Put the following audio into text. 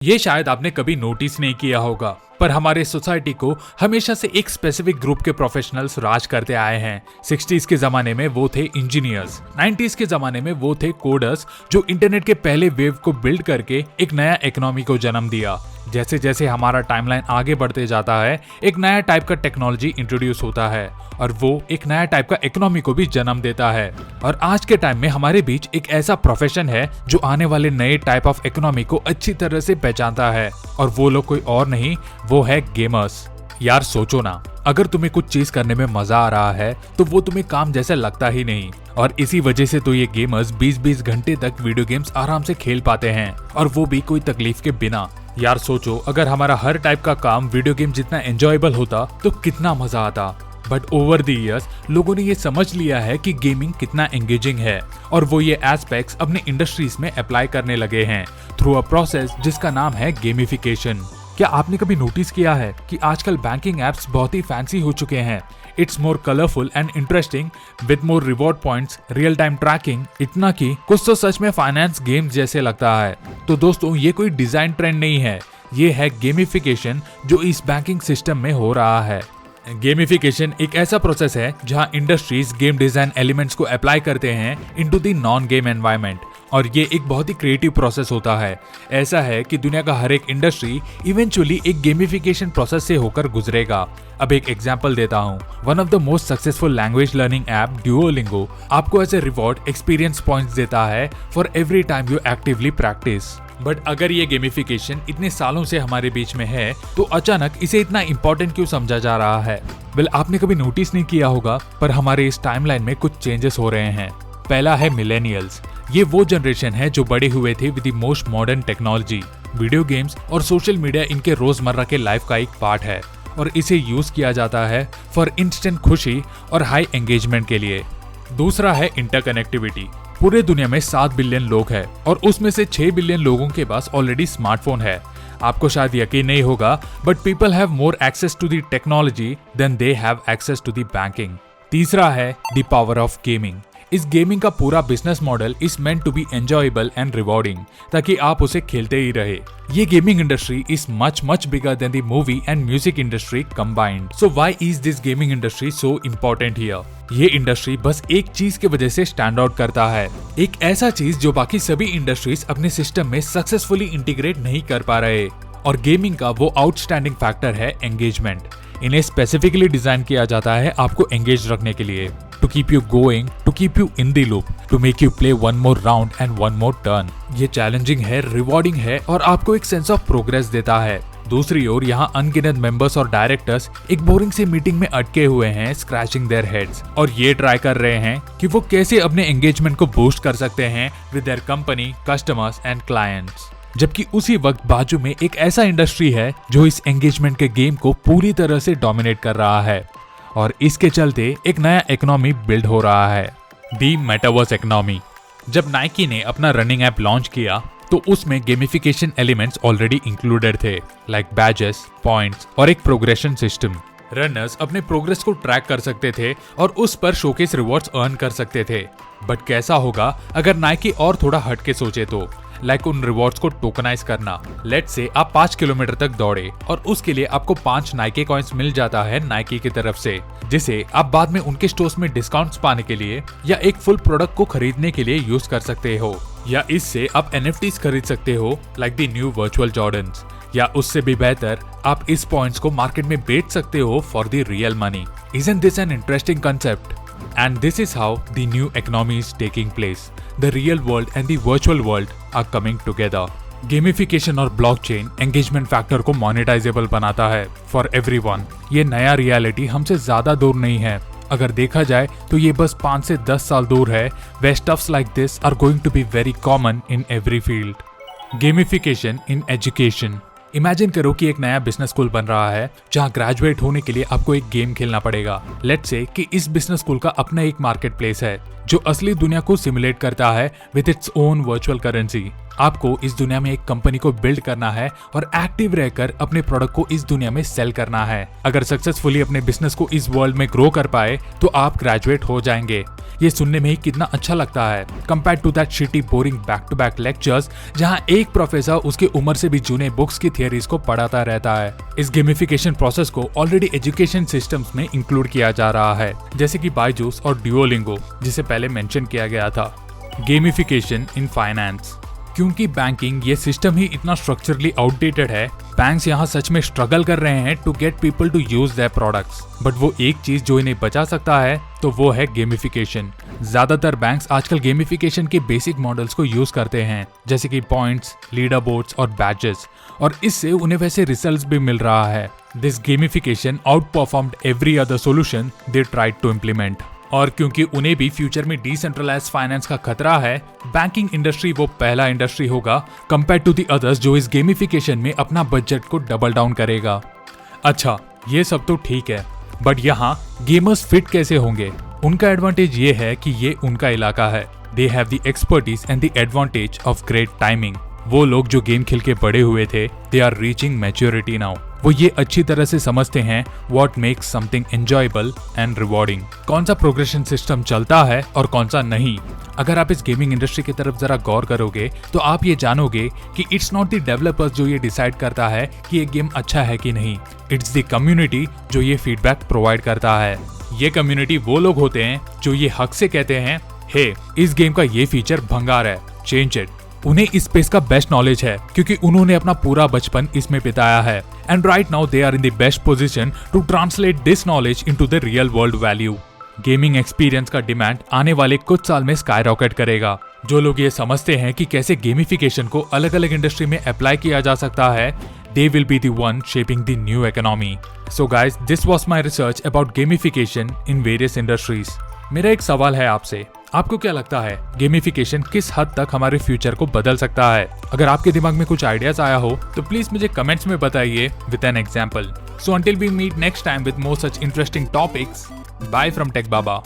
ये शायद आपने कभी नोटिस नहीं किया होगा, पर हमारे सोसाइटी को हमेशा से एक स्पेसिफिक ग्रुप के प्रोफेशनल्स राज करते आए हैं। 60s के जमाने में वो थे इंजीनियर्स, 90s के जमाने में वो थे कोडर्स जो इंटरनेट के पहले वेव को बिल्ड करके एक नया इकोनॉमी को जन्म दिया। जैसे जैसे हमारा टाइमलाइन आगे बढ़ते जाता है, एक नया टाइप का टेक्नोलॉजी इंट्रोड्यूस होता है और वो एक नया टाइप का इकोनॉमी को भी जन्म देता है। और आज के टाइम में हमारे बीच एक ऐसा प्रोफेशन है जो आने वाले नए टाइप ऑफ इकोनॉमी को अच्छी तरह से पहचानता है, और वो लोग कोई और नहीं, वो है गेमर्स। यार सोचो ना, अगर तुम्हें कुछ चीज करने में मजा आ रहा है तो वो तुम्हें काम जैसा लगता ही नहीं, और इसी वजह से तो ये गेमर्स 20-20 घंटे तक वीडियो गेम्स आराम से खेल पाते हैं, और वो भी कोई तकलीफ के बिना। यार सोचो, अगर हमारा हर टाइप का काम वीडियो गेम जितना एंजॉयबल होता तो कितना मजा आता। बट ओवर द इयर्स लोगों ने ये समझ लिया है कि गेमिंग कितना एंगेजिंग है, और वो ये एस्पेक्ट्स अपने इंडस्ट्रीज में अप्लाई करने लगे हैं थ्रू अ प्रोसेस जिसका नाम है गेमिफिकेशन। क्या आपने कभी नोटिस किया है कि आजकल बैंकिंग एप्स बहुत ही फैंसी हो चुके हैं? It's more colourful and interesting with more reward points, real time tracking, इतना कि कुछ तो सच में फाइनेंस गेम्स जैसे लगता है। तो दोस्तों, ये कोई डिजाइन ट्रेंड नहीं है, ये है गेमिफिकेशन जो इस बैंकिंग सिस्टम में हो रहा है। गेमिफिकेशन एक ऐसा प्रोसेस है जहां इंडस्ट्रीज गेम डिजाइन एलिमेंट्स को अप्लाई करते हैं into the non game environment, और ये एक बहुत ही क्रिएटिव प्रोसेस होता है। ऐसा है कि दुनिया का हर एक इंडस्ट्री इवेंचुअली एक गेमिफिकेशन प्रोसेस से होकर गुजरेगा। अब एक एग्जांपल देता हूँ। One of the most successful language learning app Duolingo आपको as a reward experience points देता है for every time you actively practice. But अगर ये गेमिफिकेशन इतने सालों से हमारे बीच में है तो अचानक इसे इतना इम्पोर्टेंट क्यों समझा जा रहा है? वेल, आपने कभी नोटिस नहीं किया होगा, पर हमारे इस टाइमलाइन में कुछ चेंजेस हो रहे हैं। पहला है मिलेनियल्स। ये वो जनरेशन है जो बड़े हुए थे with the most modern technology. Video games और सोशल मीडिया इनके रोजमर्रा के लाइफ का एक पार्ट है, और इसे यूज किया जाता है फॉर इंस्टेंट खुशी और हाई एंगेजमेंट के लिए। दूसरा है इंटरकनेक्टिविटी। पूरे दुनिया में 7 बिलियन लोग हैं, और उसमें से 6 बिलियन लोगों के पास ऑलरेडी स्मार्टफोन है। आपको शायद यकीन नहीं होगा, but people have more access to the technology than they have access to the banking. तीसरा है द पावर ऑफ गेमिंग। इस गेमिंग का पूरा business model is meant to be enjoyable and rewarding, ताकि आप उसे खेलते ही रहे। ये gaming industry is much bigger than the movie and music industry combined. So why is this gaming industry so important here? ये इंडस्ट्री बस एक चीज की वजह से स्टैंड आउट करता है, एक ऐसा चीज जो बाकी सभी इंडस्ट्रीज अपने सिस्टम में सक्सेसफुली इंटीग्रेट नहीं कर पा रहे, और गेमिंग का वो आउटस्टैंडिंग फैक्टर है एंगेजमेंट। इन्हें स्पेसिफिकली डिजाइन किया जाता है आपको एंगेज रखने के लिए, to keep you going, to keep you in the loop, to make you play one more round and one more turn। ये चैलेंजिंग है, रिवॉर्डिंग है, और आपको एक सेंस ऑफ प्रोग्रेस देता है। दूसरी ओर यहाँ अनगिनत मेंबर्स और डायरेक्टर्स एक बोरिंग सी मीटिंग में अटके हुए हैं, स्क्रैचिंग देयर हेड्स, और ये ट्राई कर रहे हैं कि वो कैसे अपने एंगेजमेंट को बूस्ट कर सकते हैं with their company, customers and clients. जबकि उसी वक्त बाजू में एक ऐसा इंडस्ट्री है जो इस एंगेजमेंट के गेम को पूरी तरह से डोमिनेट कर रहा है, और इसके चलते एक नया इकोनॉमी बिल्ड हो रहा है, दी मेटावर्स इकोनॉमी। जब नाइकी ने अपना रनिंग ऐप लॉन्च किया तो उसमें गेमिफिकेशन एलिमेंट्स ऑलरेडी इंक्लूडेड थे, लाइक बैजेस, पॉइंट्स और एक प्रोग्रेशन सिस्टम। रनर्स अपने प्रोग्रेस को ट्रैक कर सकते थे और उस पर शोकेस रिवॉर्ड्स अर्न कर सकते थे। बट कैसा होगा अगर नाइकी और थोड़ा हट के सोचे तो, लाइक उन रिवॉर्ड्स को टोकनाइज करना। लेट्स से आप 5 किलोमीटर तक दौड़े और उसके लिए आपको 5 नाइकी कॉइन्स मिल जाता है नाइकी की तरफ से, जिसे आप बाद में उनके स्टोर्स में डिस्काउंट्स पाने के लिए या एक फुल प्रोडक्ट को खरीदने के लिए यूज कर सकते हो। या इससे आप NFTs खरीद सकते हो, like the new virtual Jordans. या उससे भी बेहतर, आप इस पॉइंट्स को मार्केट में बेच सकते हो for the real money. Isn't this an interesting concept? And this is how the new economy is taking place. The real world and the virtual world are coming together. Gamification और blockchain engagement factor को monetizable बनाता है for everyone. ये नया reality हमसे ज्यादा दूर नहीं है। अगर देखा जाए तो ये बस 5 से 10 साल दूर है, where stuffs like this are going to be very common in every field. Gamification in education. Imagine करो कि एक नया बिजनेस स्कूल बन रहा है जहां ग्रेजुएट होने के लिए आपको एक गेम खेलना पड़ेगा। लेट्स से कि इस बिजनेस स्कूल का अपना एक मार्केट प्लेस है जो असली दुनिया को सिमुलेट करता है with its own virtual currency. आपको इस दुनिया में एक कंपनी को बिल्ड करना है और एक्टिव रहकर अपने प्रोडक्ट को इस दुनिया में सेल करना है। अगर सक्सेसफुली अपने बिजनेस को इस वर्ल्ड में ग्रो कर पाए तो आप ग्रेजुएट हो जाएंगे। ये सुनने में ही कितना अच्छा लगता है compare to that shitty boring back to back lectures जहां एक प्रोफेसर उसके उम्र से भी जूने बुक्स की थियरीज को पढ़ाता रहता है। इस गेमिफिकेशन प्रोसेस को ऑलरेडी एजुकेशन सिस्टम्स में इंक्लूड किया जा रहा है, जैसे कि बायजूस और ड्यूओलिंगो जिसे पहले मेंशन किया गया था। गेमिफिकेशन इन फाइनेंस, क्योंकि बैंकिंग ये सिस्टम ही इतना स्ट्रक्चरली आउटडेटेड है, बैंक्स यहाँ सच में स्ट्रगल कर रहे हैं to get people to use their products. But वो एक चीज जो इन्हें बचा सकता है तो वो है गेमिफिकेशन। ज्यादातर बैंक्स आजकल गेमिफिकेशन के बेसिक मॉडल्स को यूज करते हैं, जैसे कि पॉइंट्स, लीडर बोर्ड्स और बैजेस, और इससे उन्हें वैसे रिजल्ट्स भी मिल रहा है। This gamification outperformed every other solution they tried to implement. और क्योंकि उन्हें भी फ्यूचर में डिसेंट्रलाइज्ड फाइनेंस का खतरा है, बैंकिंग इंडस्ट्री वो पहला इंडस्ट्री होगा कंपेयर टू द अदर्स जो इस गेमिफिकेशन में अपना बजट को डबल डाउन करेगा। अच्छा, ये सब तो ठीक है, बट यहाँ गेमर्स फिट कैसे होंगे? उनका एडवांटेज ये है कि ये उनका इलाका है। They have the expertise and the advantage of great timing. वो लोग जो गेम खेल के बड़े हुए थे, they are reaching maturity now. वो ये अच्छी तरह से समझते हैं what makes something enjoyable and rewarding, कौन सा प्रोग्रेशन सिस्टम चलता है और कौन सा नहीं। अगर आप इस गेमिंग इंडस्ट्री की तरफ जरा गौर करोगे तो आप ये जानोगे कि इट्स नॉट द डेवलपर्स जो ये डिसाइड करता है कि ये गेम अच्छा है कि नहीं, इट्स द कम्युनिटी जो ये फीडबैक प्रोवाइड करता है। ये कम्युनिटी वो लोग होते हैं जो ये हक से कहते हैं, हे इस गेम का ये फीचर भंगार है, चेंज इट। उन्हें इस स्पेस का बेस्ट नॉलेज है क्योंकि उन्होंने अपना पूरा बचपन इसमें बिताया है, and right now they are in the best position to translate this knowledge into the real world value. Gaming experience का डिमांड आने वाले कुछ साल में स्काई रॉकेट करेगा। जो लोग ये समझते हैं कि कैसे गेमिफिकेशन को अलग अलग इंडस्ट्री में अप्लाई किया जा सकता है, they will be the one shaping the new economy. So guys, this was my research about gamification in various industries. मेरा एक सवाल है आपसे, आपको क्या लगता है गेमिफिकेशन किस हद तक हमारे फ्यूचर को बदल सकता है? अगर आपके दिमाग में कुछ आइडियाज आया हो तो प्लीज मुझे कमेंट्स में बताइए with an example. So until we meet next time with more such interesting topics, bye from Tech Baba.